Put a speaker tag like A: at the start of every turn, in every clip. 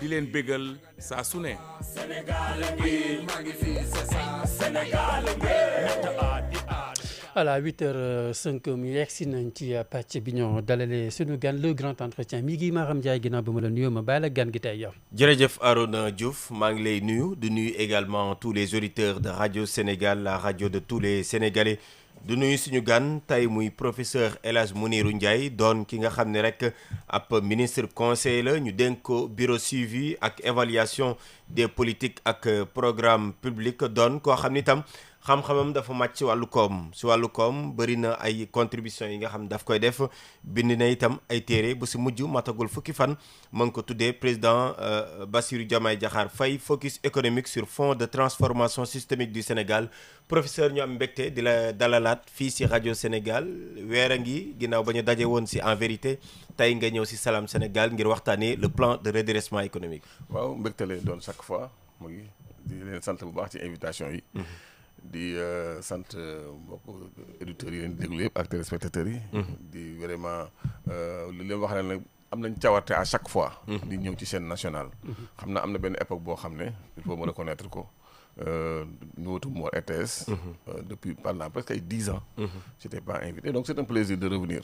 A: di leen bégal saa su ne.
B: voilà 8h05 mu yegsi nañ ci pàcc bi ñoo dalalee suñu gan le grand entretien mi ngi Maram Ndiaye ginnaaw bi ma la nuyoo ma bàyyi la gan gi tey yow.
C: jërëjëf Arona Diouf maa ngi lay nuyu di nuyu également tous les auditeurs de Radio Sénégal la radio de tous les Sénégalais di nuyu suñu gan tey muy professeur El Hadj Mounirou Ndiaye doon ki nga xam ne rek ab ministre conseiller la ñu dénk ko bureau suivi ak évaluation des politiques ak programme public doon koo xam ni tam xam-xamam dafa màcc ci wàllu koom bëri na ay contributions yi nga xam daf koy def bind na itam ay téere bu si mujj matagul fukki fan ma ngi ko tuddee président Bassirou Diomaye Diakhar Faye focus économique sur fond de transformation systémique du Sénégal professeur ñu am mbégte di la dalalaat fii si rajo Sénégal weer a ngi ginnaaw ba ñu daje woon si En Vérité tey nga ñëw si Salam Sénégal ngir waxtaanee le plan de redressement économique.
D: waaw mbégte lay doon chaque fois mu ngi di leen sant bu baax ci invitation yi. di sant mbokku auditeurs yi leen di déglu yëpp ak téléspectateurs yi. di vraiment li leen wax ne nag am nañ cawarte à chaque fois. di ñëw ci chaîne nationale. xam na am na benn époque boo xam ne il faut me reconnaître ko ñu wutu Mor RTS. depuis pendant presque ay 10 ans. j'étais pas invité donc c'est un plaisir de revenir.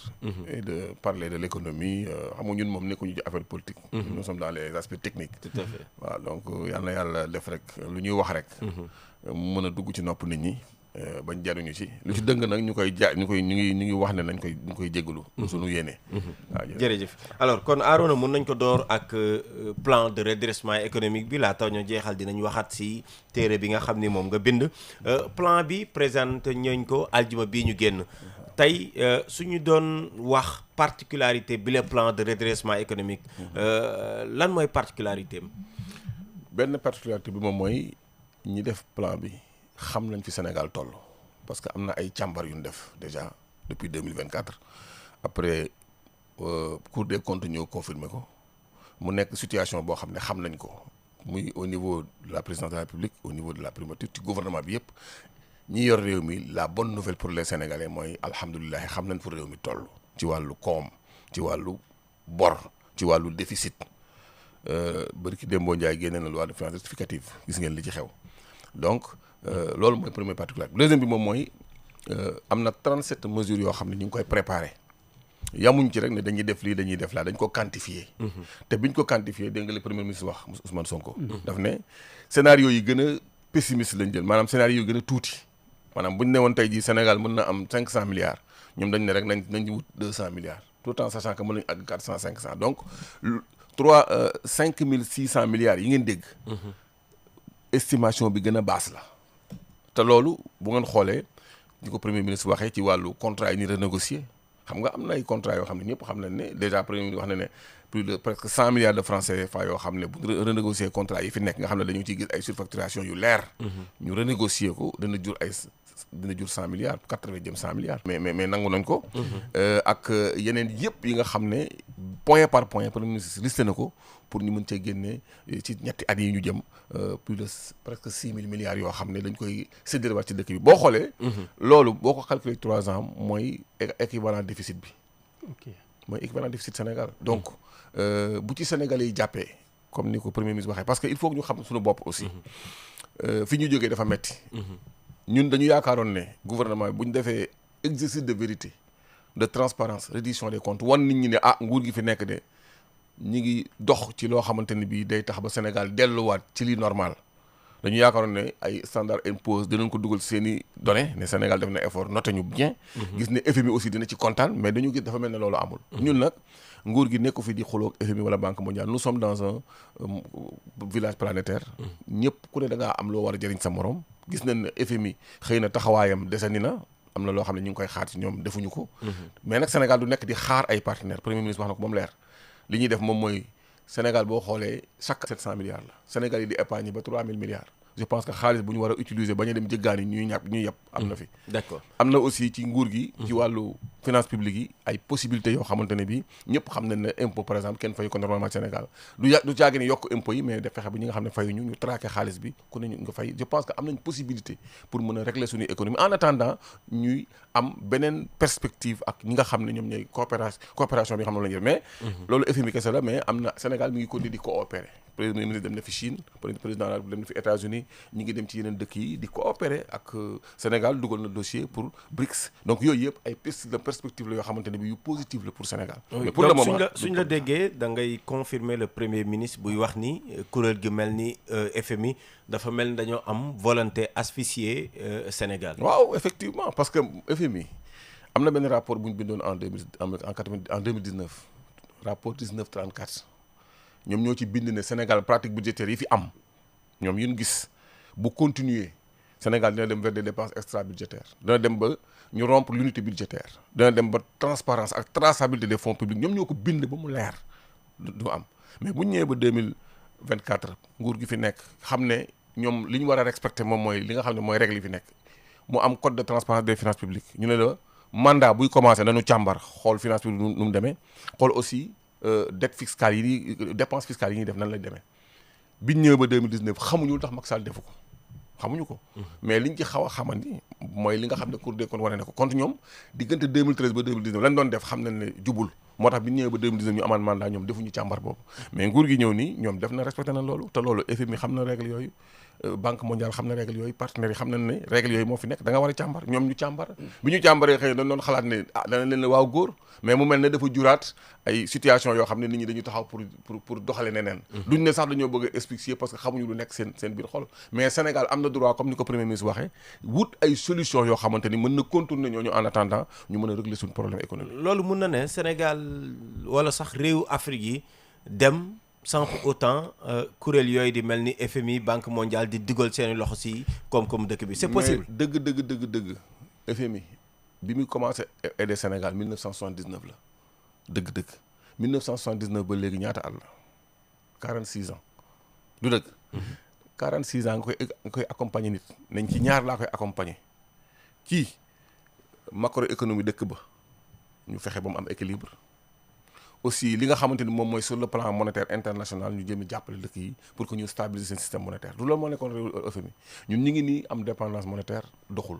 D: Et de parler de l'économie xam nga ñun moom nekkuñu ci affaire politique. nous sommes dans les aspects techniques.
C: tout à fait
D: waaw donc yal na yàlla def rek lu ñuy wax rek. mu mën a dugg ci nopp nit ñi bañ jaruñu ci lu ci dëng nag ñu ngi wax ne ñu koy jéggalu suñu yéene. waaw
C: jërëjëf alors kon Arona mun nañ ko door ak plan de redressement économique bi laata ñoo jeexal dinañ waxaat si téere bi nga xam ni moom nga bind plan bi présenté ñooñ ko aljuma bii ñu génn tey suñu doon wax particularité bi le plan de redressement économique lan mooy particularité am.
D: benn particularité bi moom mooy ñi def plan bi xam nañ fi Sénégal toll parce que am na ay càmbar yu ñu def déjà depuis 2024 après Cour des comptes ñëw confirmer ko mu nekk situation boo xam ne xam nañ ko muy au niveau de la présidence de la République au niveau de la primature ci gouvernement bi yëpp ñi yor réew mi la bonne nouvelle pour les Sénégalais mooy alhamdulilah xam nañ fu réew mi toll ci wàllu koom ci wàllu bor ci wàllu déficit bërki Dembo Ndiaye génne na loi de finances rectificative gis ngeen li ci xew donc loolu mooy première particularité deuxième bi moom mooy am na 37 mesures yoo xam ne ñu ngi koy préparer yamuñ ci rek ne dañuy def lii dañuy def laa dañ ko quantifier te biñ ko quantifier dégg nga le premier ministre wax Ousmane Sonko daf ne scénario yi gën a pessimiste lañ jël maanaam scénario yi gën a tuuti maanaam buñ ne woon tey jii Sénégal mën na am 500 milliards ñoom dañ ne rek nañ wut 200 milliards tout en sachant que mën nañu àgg 400 500 donc 5600 milliards yi ngeen dégg estimation bi gën a basse la te loolu bu ngeen xoolee ni ko premier ministre waxee ci wàllu contrat yi ni renégocier xam nga am na ay contrat yoo xam ne ñëpp xam nañ ne déjà premier ministre wax na ne plus de presque 100 milliards de francs CFA yoo xam ne bu renégocier contrat yi fi nekk nga xam ne dañu ciy gis ay surfacturation yu leer ñu renégocier ko dina jur 100 milliards 80 jëm 100 milliards mais nangu nañ ko ak yeneen yëpp yi nga xam ne point par point premier ministre listé na ko pour ñu mën cee génne ci ñetti at yi ñu jëm plus de presque 6 000 milliards yoo xam ne dañ koy séddale waat ci dëkk bi boo xoolee loolu boo ko calculer 3 ans mooy équivalent déficit bi mooy équivalent déficit Sénégal donc bu ci Sénégalais yi jàppee comme ni ko premier ministre waxee parce que il faut que ñu xam suñu bopp aussi fi ñu jógee dafa metti ñun dañu yaakaaroon ne gouvernement bi bu ñu defee exercice de vérité de transparence reddition des comptes wan nit ñi ne nguur gi fi nekk de ñi ngi dox ci loo xamante ni bii day tax ba Sénégal delluwaat ci li normal dañu yaakaaroon ne ay standard impose dinañ ko dugal seen i données ne Sénégal def na effort noté ñu bien gis ne FMI aussi dina ci kontaan mais dañu gis dafa mel ne loolu amul ñun nag nguur gi nekku fi di xuloo ak FMI wala Banque mondiale nous sommes dans un village planétaire ñëpp ku ne da ngaa am loo war a jëriñ sa morom gis nañ ne FMI xëy na taxawaayam desandi na am na loo xam ne ñu ngi koy xaar ci ñoom defuñu ko mais nag Sénégal du nekk di xaar ay partenaires premier ministre wax na ko moom leer li ñuy def moom mooy Sénégal boo xoolee chaque 700 milliards la Sénégal yi di épargne ba 3000 milliards je pense que xaalis bu ñu war a utiliser bañ a dem jëggaani ñuy yàpp am na fi.
C: d'accord
D: am na aussi ci nguur gi. ci wàllu finance publique yi ay possibilités yoo xamante ne bii ñëpp xam nañ ne impôt par exemple kenn fayu ko normalement Sénégal du jaagi ne yokk impôt yi mais def fexe ba ñi nga xam ne fayuñu ñu traqué xaalis bi ku ne ñu nga fay je pense que am nañ possibilité pour mën a régler suñu économie en attendant ñuy am beneen perspective ak ñi nga xam ne ñoom ñooy coopération bi nga xam ne la ñuy def mais. loolu FMI kese la mais am na Sénégal mi ngi continuer di coopérer premier ministre dem na fi Chine président la dem na fi États-Unis ñi ngi dem ci yeneen dëkk yi di coopérer ak Sénégal dugal na dossier pour BRICS donc yooyu yëpp ay perspective la yoo xamante ne bi yu positive la pour Sénégal. mais pour le moment
C: suñ la déggee da ngay confirmer le premier ministre buy wax ni kuréel gi mel ni FMI dafa mel ni dañoo am volonté asphyxier Sénégal.
D: waaw effectivement parce que FMI am na benn rapport bu ñu bindoon en 2019 rapport 1934 ñoom ñoo ci bind ne Sénégal pratique budgétaire yi fi am ñoom yu ñu gis bu continuer Sénégal dina dem vers des dépenses extra budgétaires dina dem ba ñu rompre l'unité budgétaire dina dem ba transparence ak traçabilité des fonds publics ñoom ñoo ko bind ba mu leer du am mais bu ñu ñëwee ba 2024 nguur gi fi nekk xam ne ñoom li ñu war a respecter moom mooy li nga xam ne mooy règle yi fi nekk mu am code de transparence des finances publiques ñu ne la mandat buy commencé nañu càmbar xool finance publique nu mu demee xool aussi dette fiscale yi dépense fiscale yi ñuy def nan lay demee biñ ñëwee ba 2019 xamuñu lu tax Macky Sall defu ko xamuñu ko mais liñ ci xaw a xamandi mooy li nga xam ne Cour des comptes wane ne ko compte ñoom diggante 2013 ba 2019 lañ doon def xam nañ ne jubul moo tax biñ ñëwee ba 2019 ñu amaan mandat ñoom defuñu càmbar boobu mais nguur gi ñëw nii ñoom def na respecté na loolu te loolu FMI xam na règle yooyu Banque mondiale xam na règle yooyu partenaires yi xam nañ ne règle yooyu moo fi nekk da nga war a càmbar ñoom ñu càmbar bi ñu càmbaree xëy na dañ doon xalaat ne dana leen ne waaw góor mais mu mel ne dafa juraat ay situation yoo xam ne nit ñi dañu taxaw pour doxale neneen duñ ne sax dañoo bëgg a expliquer parce que xamuñu lu nekk seen biir xol mais Sénégal am na droit comme ni ko premier ministre waxee wut ay solution yoo xamante ni mën na contourner ñooñu en attendant ñu mën a régler suñu problème économique.
C: loolu mun na ne Sénégal wala sax réewu Afrique yi dem sans pour autant kuréel yooyu di mel ni FMI Banque mondiale di dugal seeni loxo si koom-koom dëkk bi c'est possible.
D: mais dëgg FMI bi muy commencé aider Sénégal 1979 la dëgg 1979 ba léegi ñaata at la 46 ans du dëgg. 46 ans nga koy accompagner nit nañ ci ñaar laa koy accompagner kii macroéconomie dëkk ba ñu fexe ba mu am équilibre. aussi li nga xamante ni moom mooy sur le plan monétaire international ñu jëm jàppale dëkk yi pour que ñu stabiliser seen système monétaire du loolu moo nekkoon réew FMI ñun ñu ngi nii am dépendance monétaire doxul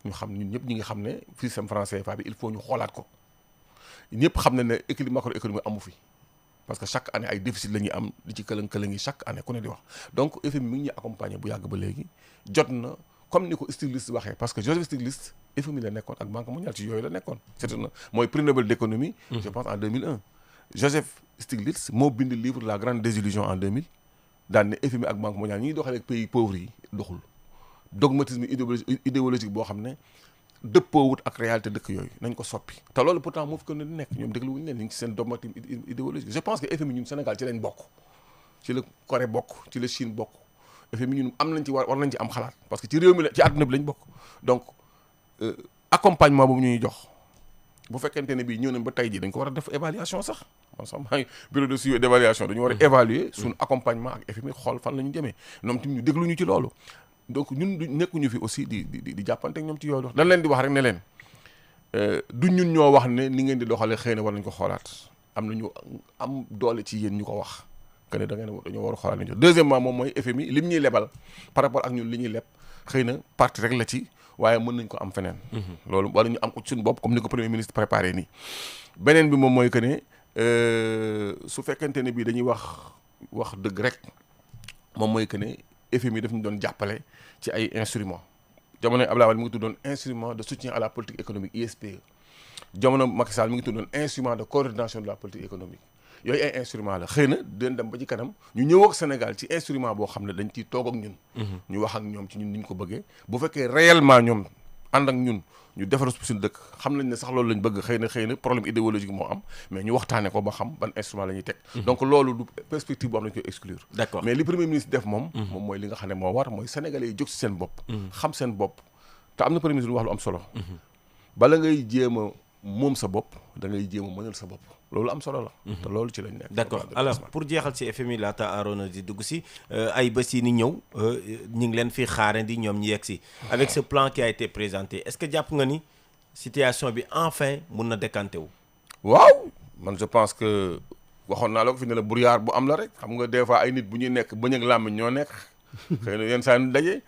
D: ñu xam ñun ñëpp ñi ngi xam ne système franc CFA bi il faut ñu xoolaat ko ñëpp xam ne ne équilibre macroéconomique amu fi parce que chaque année ay déficit la ñuy am di ci këlëng-këlëng yi chaque année ku ne di wax donc FMI mi ngi ñuy accompagner bu yàgg ba léegi jot na comme ni ko Stiglitz waxee parce que Joseph Stiglitz FMI la nekkoon ak Banque mondiale ci yooyu la nekkoon c'est na mooy prix Nobel d'économie je pense en 2001 Joseph Stiglitz moo bind livre La Grande Désillusion en 2000 daan ne FMI ak Banque mondiale ñi ngi doxalee ak pays pauvres yi doxul dogmatisme idéologique boo xam ne dëppoowut ak réalité dëkk yooyu nañ ko soppi te loolu pourtant moo fi ko ne di nekk ñoom déglu wuñu leen ñu ngi ci seen dogmatisme idéologique je pense que FMI ñun Sénégal ci lañ bokk ci la Corée bokk ci la Chine bokk FMI ñun am nañ ci war nañ ci am xalaat parce que ci réew mi la ci àdduna bi lañ bokk donc accompagnement boobu ñuy jox bu fekkente ne bii ñëw nañ ba tey jii dañ ko war a def évaluation sax man sax maa ngi bureau de suivi d'évaluation dañu war a évaluer suñu accompagnement ak FMI xool fan la ñu jëmee ñoom tamit ñu déglu ñu ci loolu donc ñun du nekkuñu fi aussi di jàppante ak ñoom ci yooyu dañ leen di wax rek ne leen du ñun ñoo wax ne ni ngeen di doxalee xëy na war nañ ko xoolaat am na ñu am doole ci yéen ñu ko wax que ne dañoo war a xoolaat nañu deuxièmement moom mooy FMI lim ñuy lebal par rapport ak ñun li ñuy leb xëy na partie rek la ci waaye mën nañ ko am feneen. loolu wala ñu am ko ci suñu bopp comme ni ko premier ministre préparé nii. beneen bi moom mooy que ne su fekkente ne bii dañuy wax dëgg rek moom mooy que ne FMI daf ñu doon jàppale ci ay instruments jamono Abdoulaye Wade mi ngi tuddoon instrument de soutien à la politique économique ISPE jamono Macky Sall mi ngi tuddoon instrument de coordination de la politique économique. yooyu ay instrument la xëy na dinañ dem ba ci kanam ñu ñëw ak Sénégal ci instrument boo xam ne dañ ciy toog ak ñun. ñu wax ak ñoom ci ñun ni ñu ko bëggee. bu fekkee réellement ñoom ànd ak ñun ñu defar suñu dëkk xam nañ ne sax loolu lañ bëgg xëy na problème idéologique moo am mais ñu waxtaanee ko ba xam ban instrument la ñuy teg. donc loolu du perspective boo xam ne dañ koy exclure. d'accord mais li premier ministre def moom. moom mooy li nga xam ne moo war mooy sénégalais yi jóg ci seen bopp. xam seen bopp te am na premier ministre lu wax lu am solo. bala ngay jéem a moom sa bopp da ngay jéem a mënal sa bopp. loolu am solo la. te loolu ci lañ nekk.
C: d'accord alors pour jeexal ci FMI laata Arona di dugg si ay bés yi ni ñëw ñu ngi leen fi xaarandi ñoom ñi yegg si avec ce plan qui a été présenté est-ce que jàpp nga ni situation bi enfin mun na décanté wu.
D: waaw man je pense que waxoon naa la ko fi ne la brouillard bu am la rek xam nga des fois ay nit bu ñuy nekk bëñ ak làmmiñ ñoo nekk. xëy na yenn saa yi daje.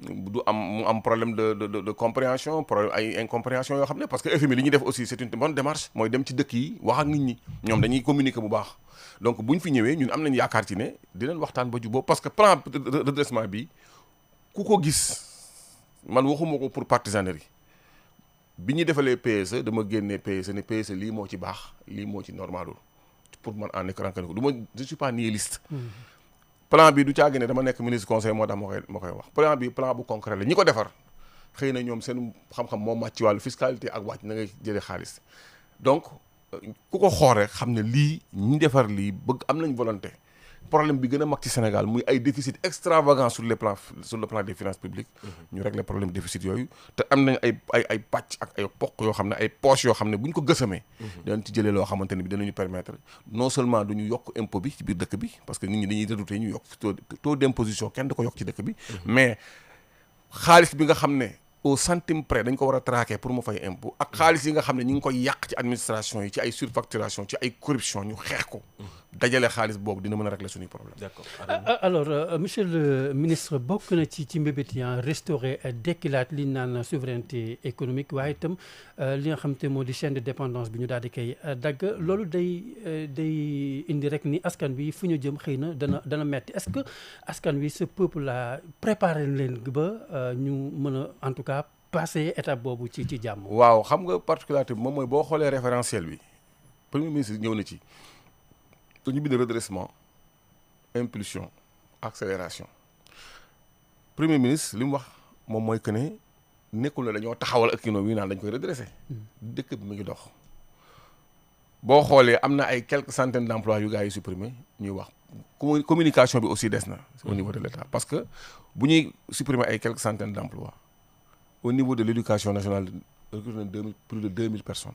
D: du am mu am problème de compréhension problème ay incompréhension yoo xam ne parce que FMI li ñuy def aussi c'est une bonne démarche mooy dem ci dëkk yi wax ak nit ñi ñoom dañuy communiquer bu baax donc bu ñu fi ñëwee ñun am nañ yaakaar ci ne dinañ waxtaan ba jubóo parce que plan redressement bi ku ko gis man waxuma ko pour partisanerie bi ñu defalee PSE dama génnee PSE ne PSE lii moo ci baax lii moo ci normalul pour man en écran que je suis pas nihiliste. plan bi du caagi ne dama nekk ministre conseil moo tax ma koy wax plan bi plan bu concret la ñi ko defar xëy na ñoom seen xam-xam moo màcc ci wàllu fiscalité ak wàcc na ngay jëlee xaalis donc ku ko xool rek xam ne lii ñi defar lii bëgg am nañ volonté problème bi gën a mag ci Sénégal muy ay déficit extravagant sur le plan des finances publiques ñu régler problème déficit yooyu te am nañ ay pàcc ak ay poq yoo xam ne ay poches yoo xam ne bu ñu ko gësamee danañ ci jëlee loo xamante ne bi danañu permettre non seulement du ñu yokk impôt bi ci biir dëkk bi parce que nit ñi dañuy redouter ñu yokk taux d'imposition kenn da ko yokk ci dëkk bi mais xaalis bi nga xam ne au centime près dañ ko war a traquer pour mu fay impôt ak xaalis yi nga xam ne ñu ngi koy yàq ci administration yi ci ay surfacturation ci ay corruption ñu xeex ko dajale xaalis boobu dina mën a régler suñuy problème.
C: D'accord.
B: Alors monsieur le ministre bokk na ci mbébét yi restaurer dekkilaat li ñu naan souveraineté économique waaye itam li nga xam te moo di chaîne de dépendance bi ñu daal di koy dagg loolu day indi rek ni askan bi fu ñu jëm xëy na dana metti est-ce que askan wi ce peuple là préparer leen ba ñu mën a en tout cas passer étape boobu ci jàmm.
D: waaw xam nga particularité bi moom mooy boo xoolee référentiel bi premier ministre ñëw na ci. dañu bind redressement impulsion accélération premier ministre li mu wax moom mooy que ne nekkul ne dañoo taxawal économie naan dañ koy redresser dëkk bi mu ngi dox boo xoolee am na ay quelques centaines d'emplois yu gars yi supprimé ñuy wax communication bi aussi des na au niveau de l'État parce que bu ñuy supprimer ay quelques centaines d'emplois au niveau de l'éducation nationale recruté na plus de 2000 personnes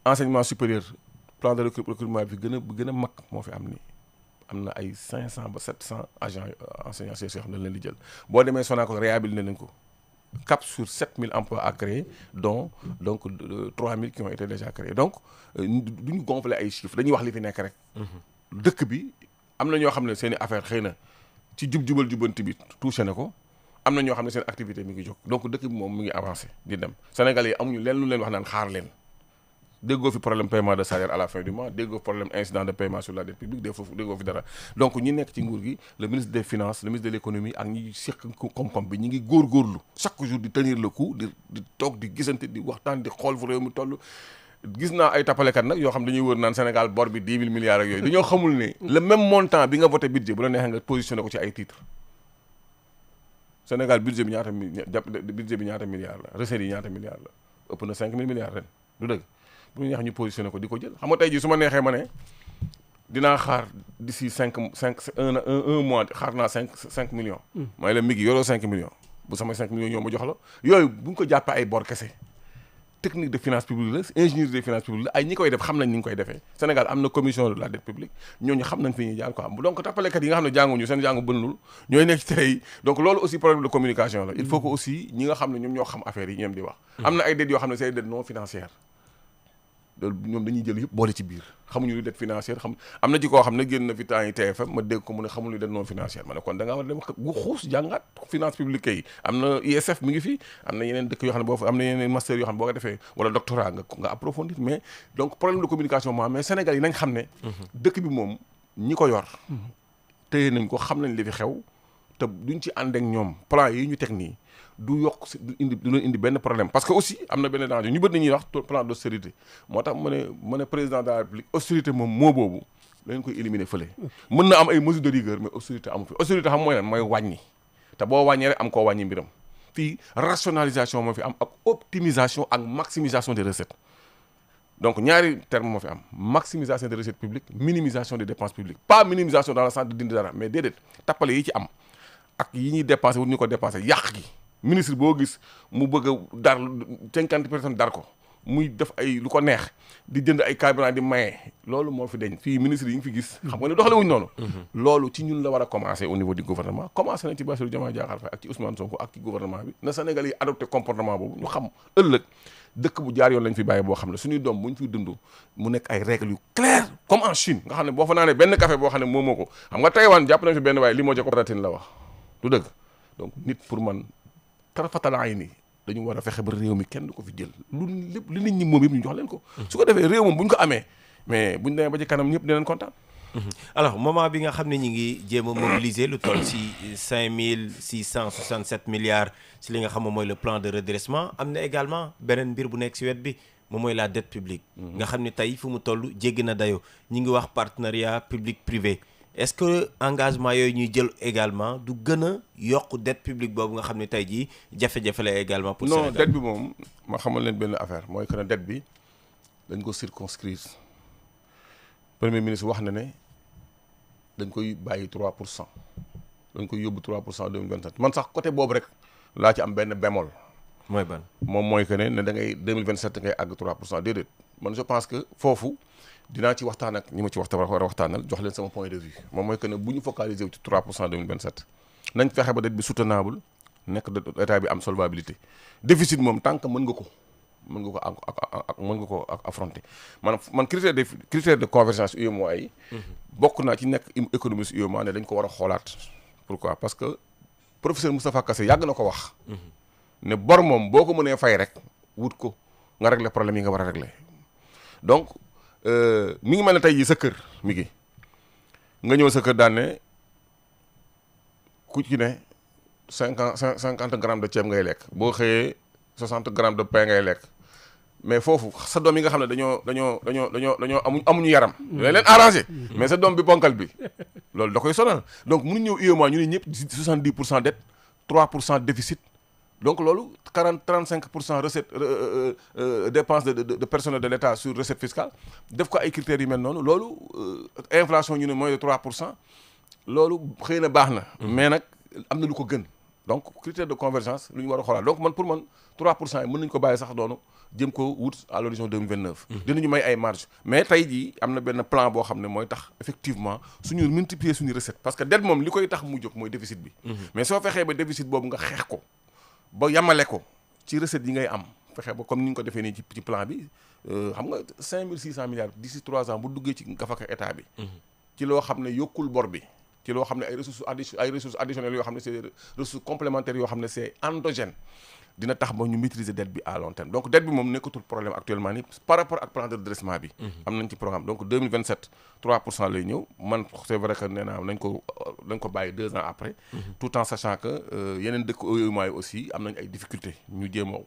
D: enseignement supérieur plan de recrutement bi gën a mag moo fi am ni am na ay 500 ba 700 agents enseignants chercheurs yoo xam ne dañ leen di jël boo demee Sonacos réhabilité nañ ko cap sur 7000 emplois à créer dont donc 3000 qui ont été déjà créés donc duñu gonfler ay chiffres dañuy wax li fi nekk rek dëkk bi am na ñoo xam ne seen i affaire xëy na ci jubal jubanti bi touché na ko am na ñoo xam ne seen activité mi ngi jóg donc dëkk bi moom mi ngi avancé di dem Sénégalais yi amuñu leen lu leen wax naan xaar leen déggoo fi problème paiement de salaire à la fin du mois déggoo problème incident de paiement sur la dette publique déggoo fi dara donc ñi nekk ci nguur gi le ministre des finances le ministre de l'économie ak ñi seq koom-koom bi ñi ngi góorgóorlu chaque jour di tenir le coup di toog di gisante di waxtaan di xool fu réew mi toll gis naa ay tapalekat nag yoo xam dañuy wër naan Sénégal bor bi 10 000 milliards ak yooyu dañoo xamul ne le même montant bi nga voté budget bu la neexee nga positionné ko ci ay titres Sénégal budget bi ñaata milliards la recettes yi ñaata milliards la ëpp na 5 000 milliards ren du dëgg bu ñu neex ñu positionné ko di ko jël xam nga tey jii su ma neexee ma ne dinaa xaar d'ici un mois xaar naa 5 millions. mooy la mi ngi yoroo 5 millions bu samay 5 millions ñoo ma jox la yooyu bu ñu ko jàppee ay bor kese technique de finance publique la ingénierie des finances publiques la ay ñi koy def xam nañ ni ñu koy defee Sénégal am na commission de la dette publique ñooñu xam nañ fi ñuy jaar quoi donc tappalekat yi nga xam ne jànguñu seen jàngu bënnul ñooy nekk ci télé yi donc loolu aussi problème de communication la il faut que aussi ñi nga xam ne ñoom ñoo xam affaire yi ñoom di wax am na ay dettes yoo xam ne c'est des dettes non financières loolu ñoom dañuy jël yëpp boole ci biir xamuñu lu dette financière am na ci koo xam ne génn na fi temps yi TFM ma dégg ko mu ne xamul lu dette non financière ma ne kon da ngaa war a dem gu xuus jàngaat finance publique yi am na ISF mi ngi fi am na yeneen dëkk yoo xam ne boo fa am na yeneen master yoo xam ne boo ko defee wala doctorat nga approfondir mais donc problème de communication moo mais Sénégal yi nañ xam ne dëkk bi moom ñi ko yor téye nañ ko xam nañ li fi xew te duñ ci ànd ak ñoom plan yi ñu teg nii du yokk du leen indi benn problème parce que aussi am na benn danger ñu bëri nañuy wax plan d'austérité moo tax ma ne président de la République austérité moom moo boobu la leen koy éliminer fële mën na am ay mesures de rigueur mais austérité amu fi austérité xam mooy lan mooy wàññi te boo wàññee rek am koo wàññi mbiram fii rationalisation moo fi am ak optimisation ak maximisation des recettes donc ñaari terme moo fi am maximisation des recettes publiques minimisation des dépenses publiques pas minimisation dans le sens de dindi dara mais déedéet tappale yi ci am ak yi ñuy dépensé wut ñu ko dépensé yàq gi ministre boo gis mu bëgg a dar 50 personnes dar ko muy def ay lu ko neex di jënd ay carburant di maye loolu moo fi deñ fii ministre yi nga fi gis xam nga ne doxale wuñ noonu loolu ci ñun la war a commencer au niveau du gouvernement commencé nañ ci Bassirou Diomaye Diakhar Faye ak ci Ousmane Sonko ak ci gouvernement bi na Sénégal yi adopté comportement boobu ñu xam ëllëg dëkk bu jaar yoon lañ fi bàyyi boo xam ne suñuy doom bu ñu fi dund mu nekk ay règles yu claires comme en Chine nga xam ne boo fa naanee benn café boo xam ne moomoo ko xam nga Taïwan jàpp nañ fi benn waaye li moo coopérative la wax du dëgg donc nit pour man tarafatala yi nii dañu war a fexe ba réew mi kenn du ko fi jël lu lépp li nit ñi moom yëpp ñu jox leen ko su ko defee réew moom bu ñu ko amee mais buñu demee ba ci kanam ñëpp dinañ kontaan.
C: alors moment bi nga xam ne ñi ngi jéem a mobiliser lu toll si 5667 milliards si li nga xam moom mooy le plan de redressement am na également beneen mbir bu nekk si wet bi moom mooy la dette publique nga xam ne tey fu mu toll jéggi na dayo ñi ngi wax partenariat public privé est-ce que engagement yooyu ñuy jël également du gën a yokk dette publique boobu nga xam ne tey jii jafe-jafe la également pour Sénégal
D: non dette bi moom ma xamal leen benn affaire mooy que ne dette bi dañ ko circonscrire premier ministre wax na ne dañ koy bàyyi 3% dañ koy yóbbu 3% 2027 man sax côté boobu rek laa ci am benn bémol
C: mooy ban
D: moom mooy que ne da ngay 2027 ngay àgg 3% déedéet man je pense que foofu dinaa ci waxtaan ak ñi ma ci war a waxtaanal jox leen sama point de vue moom mooy que ne bu ñu focaliser wu ci 3% 2027 nañ fexe ba dette bi soutenable nekk état bi am solvabilité déficit moom tant que mën nga ko affronter man critère de convergence UEMOA yi bokk naa ci nekk économiste UEMOA ne dañ ko war a xoolaat pourquoi parce que professeur Moustapha Kassé yàgg na ko wax ne bor moom boo ko mënee fay rek wut ko nga régler problème yi nga war a régler donc mi ngi mel ne tey jii sa kër mi ngi nga ñëw sa kër daan ne ku ci ne 50 grammes de ceeb ngay lekk boo xëyee 60 grammes de pain ngay lekk mais foofu sa doom yi nga xam ne dañoo amuñu yaram. dina leen arrangé. mais sa doom bi ponkal bi loolu da koy sonal donc mënuñ ñëw UEMOA ñu ne ñëpp 70% dette 3% déficit donc loolu 35% recette dépense de personnel de l'État sur recette fiscale def ko ay critères yu mel noonu loolu inflation ñu ne mooy de 3% loolu xëy na baax na. mais nag am na lu ko gën. donc critère de convergence lu ñu war a xoolaat donc man pour man 3% yi mën nañu ko bàyyi sax doonu jëm ko wut à l'horizon 2029. dinañu may ay marge mais tey jii am na benn plan boo xam ne mooy tax effectivement suñu multiplier suñu recette parce que dette moom li koy tax mu jóg mooy déficit bi. mais soo fexee ba déficit boobu nga xeex ko ba yamale ko ci recette yi ngay am fexe ba comme ni ñu ko defee nii ci plan bi xam nga 5600 milliards d'ici 3 ans bu duggee ci gafaka état bi. ci loo xam ne yokkul bor bi. ci loo xam ne ay ressources additionnelles yoo xam ne c'est des ressources complémentaires yoo xam ne c'est endogène dina tax ba ñu maîtriser dette bi à long terme donc dette bi moom nekkatul problème actuellement ni par rapport ak plan de redressement bi. am nañ ci programme donc 2027 3% lay ñëw man c'est vrai que nee naa nañ ko bàyyi 2 ans après. tout en sachant que yeneen dëkk UEMOA yi aussi am nañ ay difficultés ñu jéem a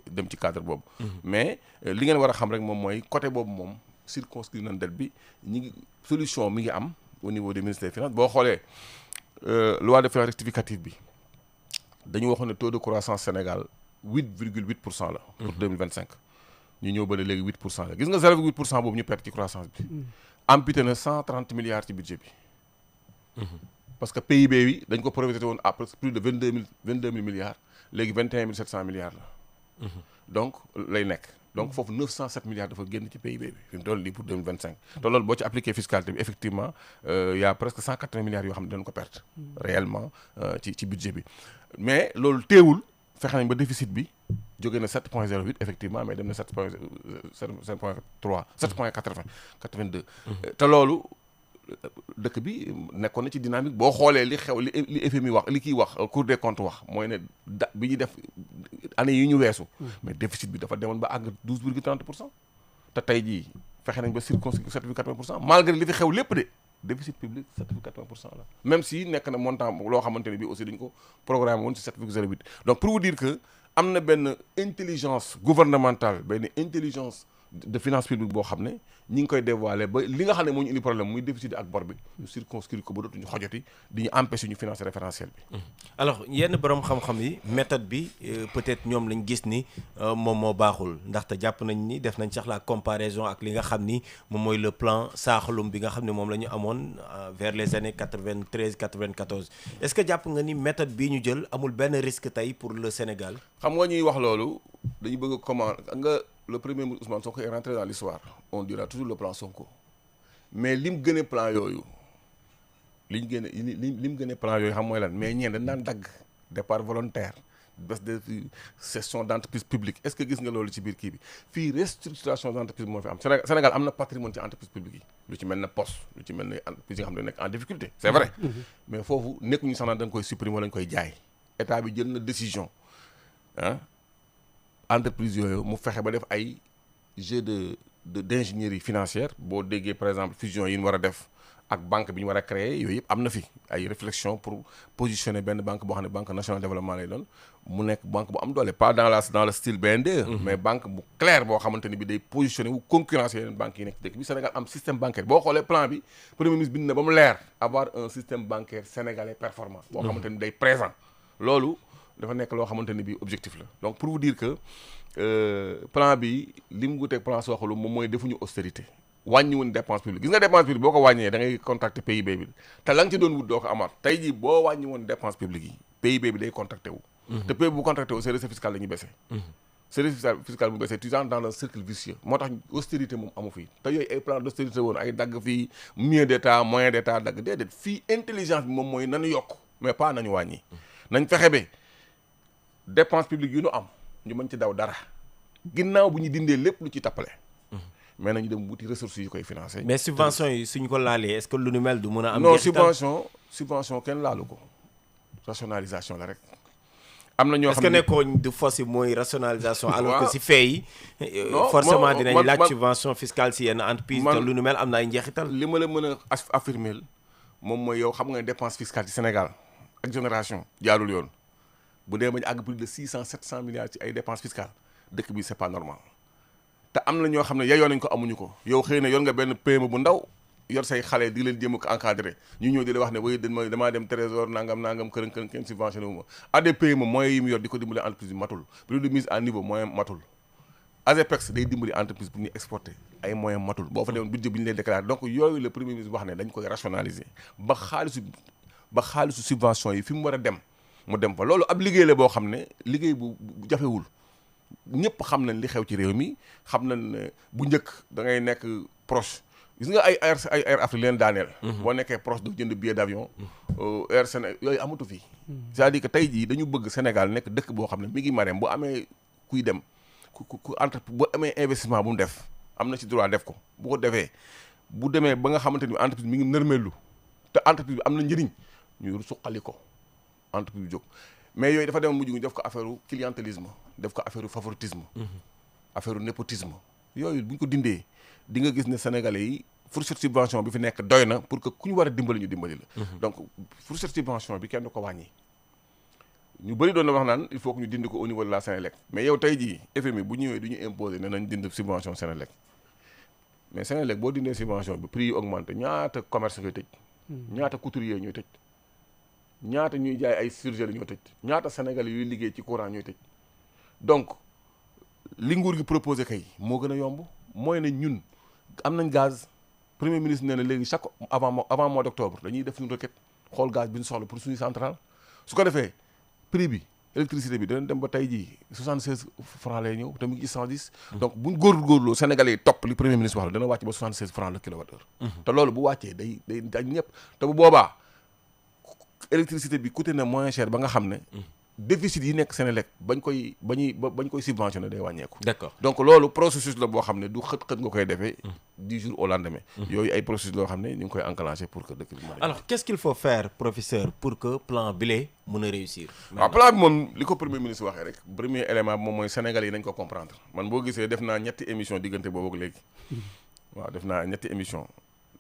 D: dem ci cadre boobu. mais li ngeen war a xam rek moom mooy côté boobu moom circonscrire nañ dette bi ñi ngi solution mi ngi am. au niveau du ministère des finances boo xoolee loi de finances rectificative bi dañu waxoon ne taux de croissance Sénégal 8,8% la. pour 2025 ñu ñëw ba ne léegi 8% la gis nga 0,8% boobu ñu perte ci croissance bi. amputé na 130 milliards ci budget bi. parce que PIB bi dañ ko projeté woon à presque plus de 22 000 milliards léegi 21 700 milliards la. donc lay nekk. donc foofu 907 milliards dafa génn ci PIB bi fi mu toll nii pour 2025 te loolu boo ci appliqué fiscalité bi effectivement y a presque 180 milliards yoo xam ne dañ ko perte réellement ci budget bi mais loolu teewul fexe nañ ba déficit bi jóge na 7,08 effectivement mais dem na 7,3 7,82 te loolu dëkk bi nekkoon na ci dynamique boo xoolee li xew li FMI wax li kiy wax Cour des comptes wax mooy ne bi ñu def année yi ñu weesu mais déficit bi dafa demoon ba àgg 12,30% te tey jii fexe nañ ba circonscrire 7,80% malgré li fi xew lépp de déficit public 7,80% la même si nekk na montant loo xamante ne bi aussi dañ ko programme woon ci 7,08 donc pour vous dire que am na benn intelligence gouvernementale benn intelligence de finance publique boo xam ne ñi ngi koy dévoiler ba li nga xam ne moo ñu indi problème muy déficit ak bor bi ñu circonscrire ko ba dootuñu xojoti di ñu empêcher ñu financer référentiel bi.
C: alors yenn borom xam-xam yi méthode bi peut-être ñoom lañ gis ni moom moo baaxul ndaxte jàpp nañ ni def nañ sax la comparaison ak li nga xam ni moom mooy le plan Saaxalum bi nga xam ne moom la ñu amoon vers les années 93 94 est-ce que jàpp nga ni méthode bii ñu jël amul benn risque tey pour le Sénégal.
D: xam nga ñuy wax loolu dañu bëgg a comment nga le premier ministre Ousmane Sonko est rentré dans l'histoire on dira toujours le plan Sonko mais lim gënee plan yooyu lim gënee plan yooyu xam mooy lan mais ñeen dañ daan dagg départ volontaire bés de cession d'entreprise publique est-ce que gis nga loolu ci biir kii bi fii restructuration d'entreprise moo fi am Sénégal am na patrimoine ci entreprise publique yi lu ci mel ne poste lu ci mel ne entreprise yi nga xam ne nekk en difficulté c'est vrai mais foofu nekkuñu sax naan dañ koy supprimer wala dañ koy jaay état bi jël na décision ah entreprise yooyu mu fexe ba def ay jeu d'ingénierie financière boo déggee par exemple fusion yi ñu war a def ak banque bi ñu war a créer yooyu yëpp am na fi ay réflexion pour positionner benn banque boo xam ne banque nationale de développement lay doon mu nekk banque bu am doole pas dans le style BNDE mais banque bu claire boo xamante ni bi day positionner wu concurrencer yeneen banques yi nekk ci dëkk bi Sénégal am système bancaire boo xoolee plan bi premier ministre bind na ba mu leer avoir un système bancaire sénégalais performant boo xamante ni day présent loolu dafa nekk loo xamante ni bi objectif la donc pour vous dire que plan bi li mu wuteeg plan Soxalu moom mooy defuñu austérité wàññi woon dépense publique gis nga dépense publique boo ko wàññee da ngay contracté PIB bi te la nga ci doon wut doo ko amaat tey jii boo wàññi woon dépense publique yi PIB bi day contracté wu te PIB bu contracté wu c'est recette fiscale la ñuy baissé c'est recette fiscale bu baissé tu entres dans un cercle vicieux moo tax austérité moom amu fii te yooyu ay plan d'austérité woon ay dagg fii mieux d'état moyen d'état dagg déedéet fii intelligence bi moom mooy nañu yokk mais pas nañu wàññi nañ fexe ba dépense publique yu ñu am ñu mën ci daw dara ginnaaw bu ñu dindee lépp lu ci tappale mais nañu dem wuti ressources yi koy financer.
C: mais subvention yi suñ ko laalee est-ce que lu nu mel du mën a am.
D: non subvention kenn laalu ko rationalisation la rek. am na ñoo xam ne
C: est-ce que nekkoon du force yi mooy rationalisation. alors que si fee yi. forcément dinañ laaj subvention fiscale si yenn entreprise. te lu nu mel am na ay njeexital.
D: li ma la mën a affirmer moom mooy yow xam nga ne dépense fiscale ci Sénégal ak génération jaarul yoon bu dee ba ñu àgg plus de 600-700 milliards ci ay dépenses fiscales dëkk bi c'est pas normal. te am na ñoo xam ne yeyoo nañ ko amuñu ko yow xëy na yor nga benn PME bu ndaw yor say xale di leen jéem a encadré ñu ñëw di la wax ne way damaa dem trésor nangam kërën kenn subventionné wu ma ADE PME moyens yi mu yor di ko dimbali entreprise bi matul prix de mise à niveau moyen matul ASEPEX day dimbali entreprise pour ñu exporter ay moyens matul boo fa demoon budget bi ñu leen déclaré donc yooyu le premier ministre wax ne dañ koy rationaliser ba xaalisu subvention yi fi mu war a dem mu dem fa loolu ab liggéey la boo xam ne liggéey bu jafewul ñëpp xam nañ li xew ci réew mi xam nañ ne bu njëkk da ngay nekk proche gis nga ay Air Afrique leen daaneel. boo nekkee proche doo jënd billet d'avion. Air Sénégal yooyu amatu fi. c'est-à-dire que tey jii dañu bëgg Sénégal nekk dëkk boo xam ne mi ngi mareem bu amee kuy dem ku entreprise bu amee investissement bu mu def am na ci droit def ko bu ko defee bu demee ba nga xamante ni entreprise mi ngi nërmeelu te entreprise bi am na njëriñ ñu suqali ko entreprise bi jóg. mais yooyu dafa dem mujj ñu def ko affaire clientélisme def ko affaire favoritisme affaire népotisme yooyu bu ñu ko dindee di nga gis ne sénégalais yi fourchette subvention bi fi nekk doy na pour que ku ñu war a dimbali ñu dimbali la donc fourchette subvention bi kenn du ko wàññi ñu bëri doon na wax naan il faut que ñu dindi ko au niveau de la Sénélec mais yow tey jii FMI bu ñëwee du ñu imposer ne nañ dind subvention Sénélec mais Sénélec boo dindee subvention bi prix yi augmenté ñaata commerce ngay tëj ñaata couturier ñooy tëj ñaata ñuy jaay ay surgelé ñoo tëj ñaata Sénégalais yuy liggéey ci courant ñooy tëj donc li nguur gi proposé kay moo gën a yomb mooy ne ñun am nañ gaz premier ministre nee na léegi chaque avant mois d'octobre dañuy def suñu requête xool gaz bi ñu soxla pour suñu centrale su ko defee prix bi électricité bi dana dem ba tey jii 76 francs lay ñëw te mu ngi 110 donc buñ góorgóorloo Sénégalais yi topp li premier ministre wax la dana wàcc ba 76 francs le kilowattheure te loolu bu wàccee day dañ ñëpp te bu boobaa électricité bi coûté na moins cher ba nga xam ne déficit yi nekk Sénélec bañ koy subventionné day wàññeeku.
C: D'accord.
D: Donc loolu processus la boo xam ne du xët-xët nga koy defee du jour au lendemain. yooyu ay processus loo xam ne ñu ngi koy enclencher pour que dëkk bi mën a.
C: Alors qu'est-ce qu'il faut faire professeur pour que plan bile mën a réussir.
D: waaw plan bi moom li ko premier ministre waxee rek premier élément bi moom mooy Sénégalais yi nañ ko comprendre man boo gisee def naa ñetti émission diggante boobu ak léegi waaw def naa ñetti émission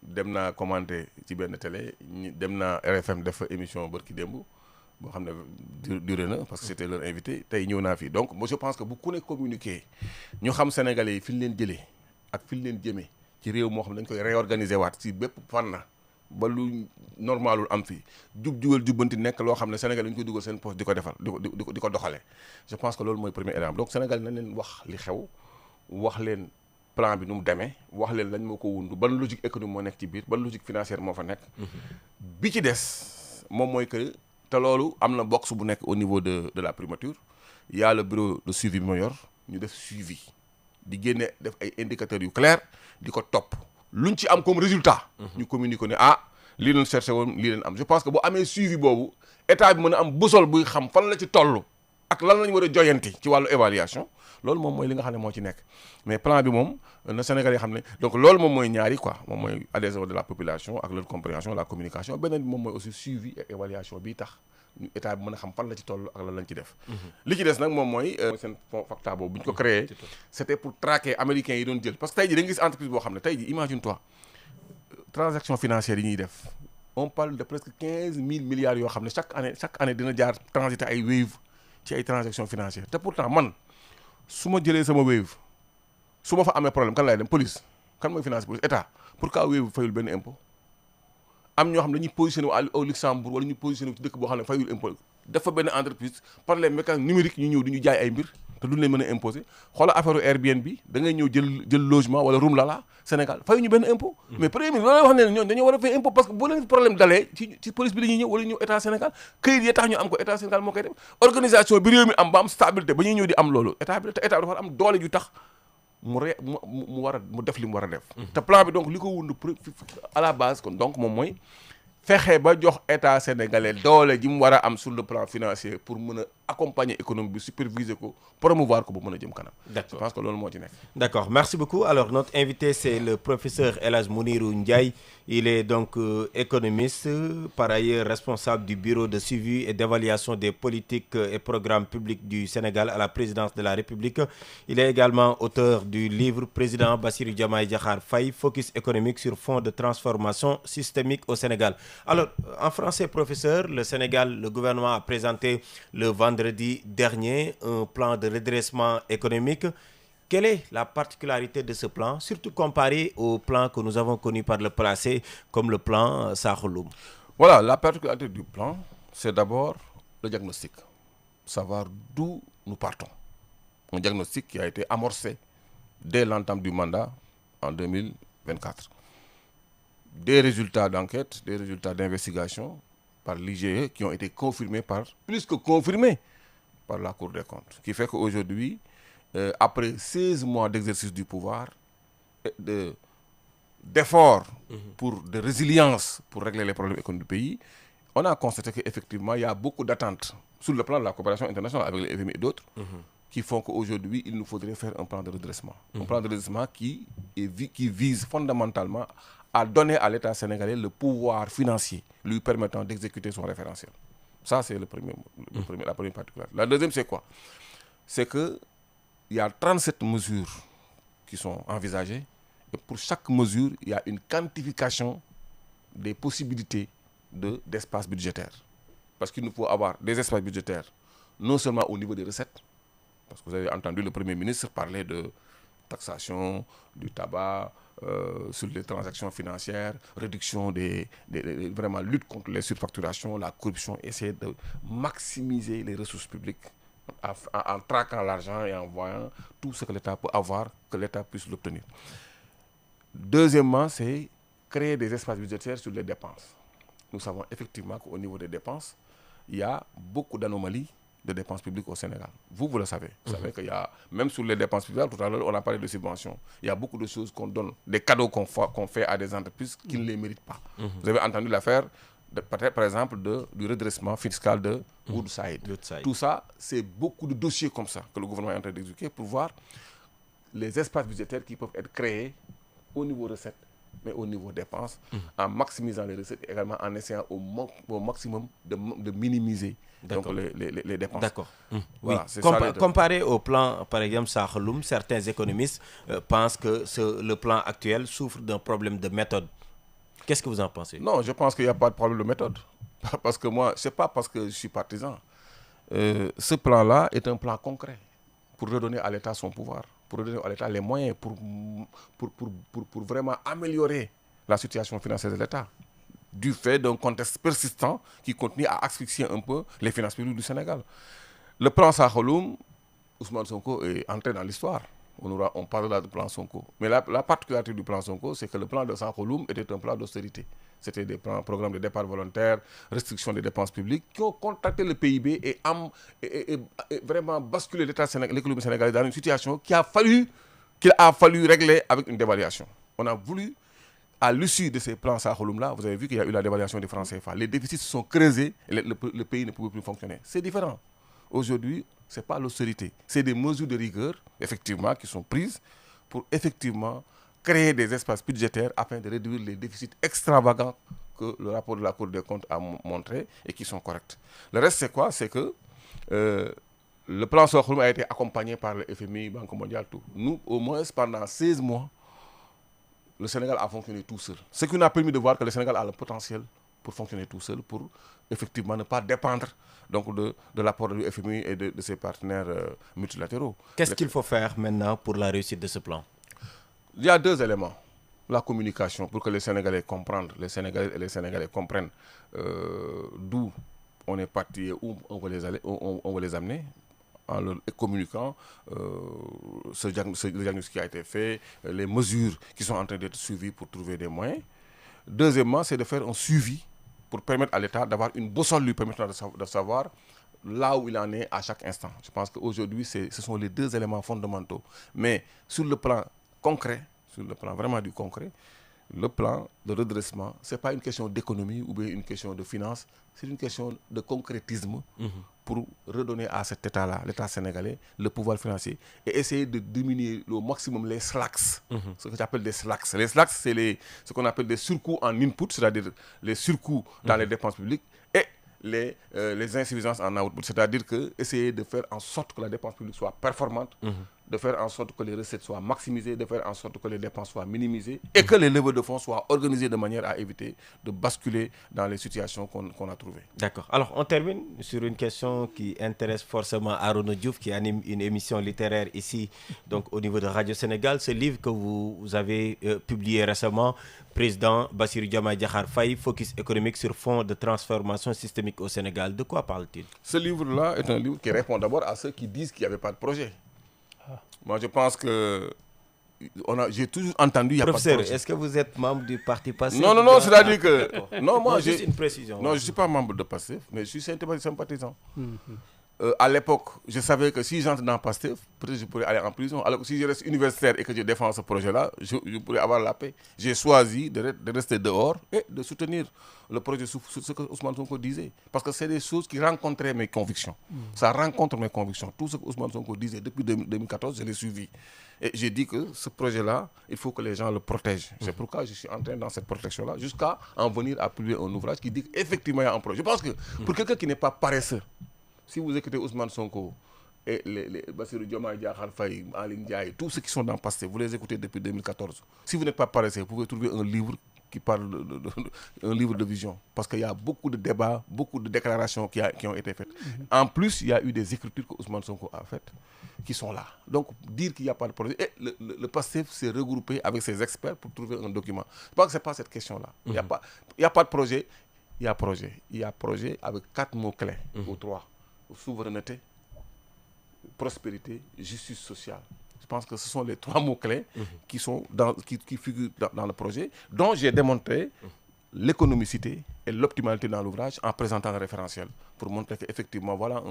D: dem naa commenter ci benn télé dem naa RFM def fa émission bërki démb boo xam ne duré na parce que c'était leur invité tey ñëw naa fii donc moi je pense que bu ku ne communiquer ñu xam Sénégalais yi fi ñu leen jëlee ak fi ñu leen jëmee ci réew moo xam ne dañ koy réorganiser waat ci bépp fànn ba lu normalul am fii jugal jubbanti nekk loo xam ne Sénégal dañu koy dugal seen poste di ko defar di ko doxalee je pense que loolu mooy premier élément donc Sénégal nañ leen wax li xew wax leen plan bi nu mu demee wax leen lañ moo ko wundu ban logique économique moo nekk ci biir ban logique financière moo fa nekk bi ci des moom mooy que te loolu am na box bu nekk au niveau de la primature y a le bureau de suivi bi ma yor ñu def suivi di génne def ay indicateurs yu clairs di ko topp luñ ci am comme résultat. ñu communiquer ne lii leen cherché woon lii leen am je pense que bu amee suivi boobu état bi mën a am boussole buy xam fan la ci toll ak lan lañ war a joyanti ci wàllu évaluation loolu moom mooy li nga xam ne moo ci nekk mais plan bi moom na Sénégal yi xam ne donc loolu moom mooy ñaari quoi moom mooy adhésion de la population ak leur compréhension la communication beneen bi moom mooy aussi suivi et évaluation bii tax état bi mën a xam fan la ci toll ak lan lañ ci def. li ci des nag moom mooy seen fonds FACTA boobu bu ñu ko créé c'était pour traquer américains yi doon jël parce que tey jii da nga gis entreprise boo xam ne tey jii imagine toi transactions financières yi ñuy def on parle de presque 15 000 milliards yoo xam ne chaque année dina jaar transiter ay Wave ci ay transactions financières te pourtant man su ma jëlee sama Wave su ma fa amee problème kan laay dem police kan mooy finance police état pourquoi Wave fayul benn impôt am ñoo xam ne dañuy positionné wu au Luxembourg wala ñu positionné wu ci dëkk boo xam ne fayul impôt dafa benn entreprise par les mécanismes numériques ñu ñëw di ñu jaay ay mbir te duñ leen mën a imposer xoolal affaire Airbnb da ngay ñëw jël logement wala room lala Sénégal fayuñu benn impôt mais premier ministre loolu wax ne ñoom dañoo war a fay impôt parce que boo leen problème dalee ci police bi la ñuy ñëw wala ñëw état Sénégal këyit yi tax ñu am ko état Sénégal moo koy def organisation bi réew mi am ba am stabilité ba ñuy ñëw di am loolu état bi dafa am doole ju tax mu def li mu war a def te plan bi donc li ko wund à la base kon donc moom mooy fexe ba jox état sénégalais doole ji mu war a am sur le plan financier pour mën a accompagner économie bi superviser ko promouvoir ko ba mën a jëm kanam.
C: D'accord.
D: Je pense que loolu moo ci nekk.
C: D'accord, merci beaucoup. Alors notre invité c'est le professeur El Hadj Mounirou Ndiaye. Il est donc économiste, par ailleurs responsable du bureau de suivi et d'évaluation des politiques et programmes publics du Sénégal à la présidence de la République. Il est également auteur du livre Président Bassirou Diomaye Diakhar Faye, focus économique sur fond de transformation systémique au Sénégal. Alors, en français, professeur, le Sénégal, le gouvernement a présenté le vendredi dernier un plan de redressement économique. Quelle est la particularité de ce plan, surtout comparé au plan que nous avons connu par le passé, comme le plan Sakho-Loum?
D: Voilà, la particularité du plan, c'est d'abord le diagnostic. Savoir d'où nous partons. Un diagnostic qui a été amorcé dès l'entame du mandat en 2024. Des résultats d'enquête, des résultats d'investigation par l'IGE qui ont été confirmés plus que confirmés par la Cour des comptes. Ce qui fait qu'aujourd'hui, après 16 mois d'exercice du pouvoir, d'efforts de résilience pour régler les problèmes économiques du pays, on a constaté qu'effectivement, il y a beaucoup d'attentes sur le plan de la coopération internationale avec les FMI et d'autres, qui font qu'aujourd'hui, il nous faudrait faire un plan de redressement. Un plan de redressement qui vise fondamentalement à donner à l'État sénégalais le pouvoir financier lui permettant d'exécuter son référentiel. Ça, c'est la première particularité. La deuxième, c'est quoi? C'est qu'il y a 37 mesures qui sont envisagées et pour chaque mesure, il y a une quantification des possibilités d'espace budgétaire. Parce qu'il nous faut avoir des espaces budgétaires, non seulement au niveau des recettes, parce que vous avez entendu le Premier ministre parler de taxation du tabac, sur les transactions financières, réduction vraiment lutte contre les surfacturations, la corruption, essayer de maximiser les ressources publiques en traquant l'argent et en voyant tout ce que l'État peut avoir, que l'État puisse l'obtenir. Deuxièmement, c'est créer des espaces budgétaires sur les dépenses. Nous savons effectivement qu'au niveau des dépenses, il y a beaucoup d'anomalies de dépenses publiques au Sénégal. Vous le savez. Vous savez qu'il y a, même sur les dépenses publiques, tout à l'heure, on a parlé de subventions. Il y a beaucoup de choses qu'on donne, des cadeaux qu'on fait à des entreprises qui ne les méritent pas. Vous avez entendu l'affaire, par exemple, du redressement fiscal de Woodside. Tout ça, c'est beaucoup de dossiers comme ça que le gouvernement est en train d'exécuter pour voir les espaces budgétaires qui peuvent être créés au niveau recettes, mais au niveau dépenses, en maximisant les recettes et également en essayant au maximum de minimiser donc les dépenses.
C: D'accord.
D: Voilà,
C: oui. Comparé au plan, par exemple, Sakho-Loum, certains économistes pensent que le plan actuel souffre d'un problème de méthode. Qu'est-ce que vous en pensez?
D: Non, je pense qu'il n'y a pas de problème de méthode. Parce que moi, ce n'est pas parce que je suis partisan. Ce plan-là est un plan concret pour redonner à l'État son pouvoir, pour redonner à l'État les moyens pour vraiment améliorer la situation financière de l'État, du fait d'un contexte persistant qui continue à asphyxier un peu les finances publiques du Sénégal. Le plan Sakho-Loum, Ousmane Sonko est entré dans l'histoire. On parlera du plan Sonko. Mais la particularité du plan Sonko, c'est que le plan de Sakho-Loum était un plan d'austérité. C'était des programmes de départ volontaire, restriction des dépenses publiques qui ont contracté le PIB et vraiment basculé l'économie sénégalaise dans une situation qui a fallu qu'il a fallu régler avec une dévaluation. On a voulu, à l'issue de ces plans Sakho-Loum-là, vous avez vu qu'il y a eu la dévaluation des francs CFA. Les déficits se sont creusés et le pays ne pouvait plus fonctionner. C'est différent. Aujourd'hui, ce n'est pas l'austérité. C'est des mesures de rigueur, effectivement, qui sont prises pour effectivement créer des espaces budgétaires afin de réduire les déficits extravagants que le rapport de la Cour des comptes a montré et qui sont corrects. Le reste, c'est quoi? C'est que le plan Sakho-Loum a été accompagné par le FMI, Banque mondiale, tout. Nous, au moins, pendant 16 mois, le Sénégal a fonctionné tout seul. Ce qui nous a permis de voir que le Sénégal a le potentiel pour fonctionner tout seul, pour effectivement ne pas dépendre donc de l'apport du FMI et de ses partenaires multilatéraux.
C: Qu'est-ce qu'il faut faire maintenant pour la réussite de ce plan?
D: Il y a 2 éléments. La communication, pour que les Sénégalais comprennent, les Sénégalais et les Sénégalais comprennent d'où on est parti et où on veut les amener, en leur communiquant le diagnostic qui a été fait, les mesures qui sont en train d'être suivies pour trouver des moyens. Deuxièmement, c'est de faire un suivi pour permettre à l'État d'avoir une boussole lui permettant de savoir là où il en est à chaque instant. Je pense qu'aujourd'hui, ce sont les 2 éléments fondamentaux. Mais sur le plan concret, sur le plan vraiment du concret, le plan de redressement, ce n'est pas une question d'économie ou bien une question de finance, c'est une question de concrétisme pour redonner à cet État-là, l'État sénégalais, le pouvoir financier et essayer de diminuer au maximum les slacks, ce que j'appelle des slacks. Les slacks, c'est ce qu'on appelle des surcoûts en input, c'est-à-dire les surcoûts dans les dépenses publiques et les insuffisances en output, c'est-à-dire que essayer de faire en sorte que la dépense publique soit performante, de faire en sorte que les recettes soient maximisées, de faire en sorte que les dépenses soient minimisées et que les levées de fonds soient organisées de manière à éviter de basculer dans les situations qu'on a trouvées. D'accord.
C: Alors, on termine sur une question qui intéresse forcément Arona Diouf, qui anime une émission littéraire ici, donc au niveau de Radio Sénégal. Ce livre que vous avez publié récemment, Président Bassirou Diomaye Diakhar Faye, focus économique sur fond de transformation systémique au Sénégal. De quoi parle-t-il?
D: Ce livre-là est un livre qui répond d'abord à ceux qui disent qu'il n'y avait pas de projet. Moi, je pense que j'ai toujours entendu il n'y a
C: Professeur,
D: pas de projet.
C: est-ce que vous êtes membre du parti PASTEF?
D: Non, c'est-à-dire que... Non, moi,
C: juste une précision.
D: Non, je ne suis pas membre de PASTEF, mais je suis sympathisant. À l'époque, je savais que si j'entre dans PASTEF, peut-être je pourrais aller en prison. Alors que si je reste universitaire et que je défends ce projet-là, je pourrais avoir la paix. J'ai choisi de rester dehors et de soutenir le projet sur ce que Ousmane Sonko disait. Parce que c'est des choses qui rencontraient mes convictions. Ça rencontre mes convictions. Tout ce que Ousmane Sonko disait depuis 2014, je l'ai suivi. Et j'ai dit que ce projet-là, il faut que les gens le protègent. C'est pourquoi je suis entré dans cette protection-là, jusqu'à en venir à publier un ouvrage qui dit qu'effectivement il y a un projet. Je pense que pour quelqu'un qui n'est pas paresseux, si vous écoutez Ousmane Sonko et les Bassirou Diomaye Diakhar Faye, Aly Ndiaye, tous ceux qui sont dans PASTEF, vous les écoutez depuis 2014. Si vous n'êtes pas paresseux, vous pouvez trouver un livre qui parle un livre de vision. Parce qu'il y a beaucoup de débats, beaucoup de déclarations qui ont été faites. En plus, il y a eu des écritures que Ousmane Sonko a faites qui sont là. Donc, dire qu'il n'y a pas de projet... Et le PASTEF s'est regroupé avec ses experts pour trouver un document. Je pense que ce n'est pas cette question-là. Il n'y a pas de projet. Il y a projet. Il y a projet avec 4 mots-clés ou 3. Souveraineté, prospérité, justice sociale. Je pense que ce sont les 3 mots-clés qui figurent dans le projet, dont j'ai démontré l'économicité et l'optimalité dans l'ouvrage en présentant le référentiel pour montrer qu'effectivement, voilà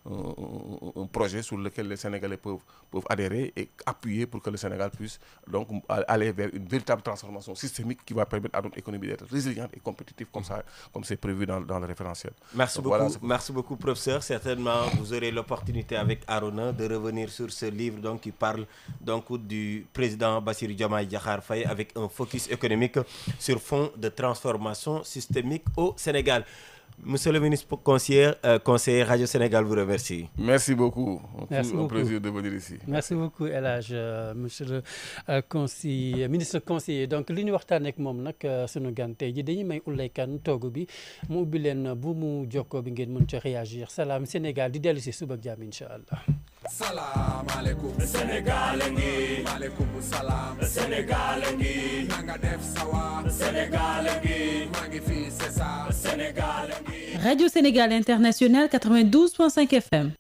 D: un projet sur lequel les Sénégalais peuvent adhérer et appuyer pour que le Sénégal puisse donc aller vers une véritable transformation systémique qui va permettre à notre économie d'être résiliente et compétitive comme c'est prévu dans le référentiel.
C: Merci beaucoup, merci beaucoup, professeur. Certainement, vous aurez l'opportunité avec Arona de revenir sur ce livre donc, qui parle donc, du président Bassirou Diomaye Diakhar Faye avec un focus économique sur fond de transformation systémique au Sénégal. Monsieur le ministre conseiller Radio Sénégal vous remercie.
D: Merci beaucoup.
B: Merci beaucoup.
D: Un plaisir de venir ici.
B: Merci beaucoup El Hadj monsieur le ministre conseiller donc li ñu waxtaan ak moom nag sunu gan tey ji dañuy may Ouleye Kane toogu bi mu ubbi leen bu mu jokkoo bi ngeen mën ci réagir Salam Sénégal di dellu si suba ak jàmm incha allah.
E: Salam alaikum Sénégal ngi maaleykum salaam Sénégal ngi nanga def sawa Sénégal ngi maa ngi fi c'est ça Sénégal ngi
F: Radio Sénégal International 92.5 FM.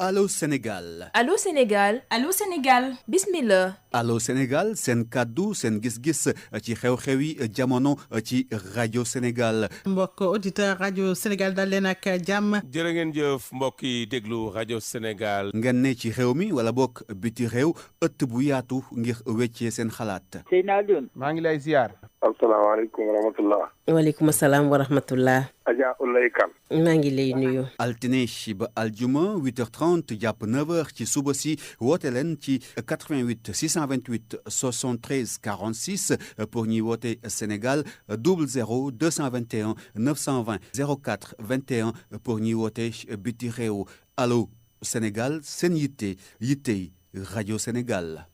G: Allô Sénégal.
H: Allô Sénégal.
I: Allô Sénégal.
H: Bismillah.
G: Allô Sénégal seen kàddu seen gis-gis ci xew-xewi jamono ci rajo Sénégal.
J: mbokk auditeur rajo Sénégal dal leen ak jàmm.
A: jërë ngeen jëf mbokk yi déglu rajo Sénégal.
G: ngeen ne ci réew mi wala bokk biti réew ëtt bu yaatu ngir weccee seen xalaat.
K: Seydina Alioune.
L: maa ngi lay ziar.
K: asalaamaaleykum wa rahmatullah.
M: waaleykum salaam wa rahmatullah.
K: Adja Oulaye Kane.
M: maa ngi lay nuyu.
G: altine ba aljuma 8h30 jàpp 9h ci suba si woote leen ci 88 628 73 46 pour ñuy woote Sénégal 00 221 920 04 21 pour ñuy woote biti réew. allo Sénégal seen yitte rajo Sénégal.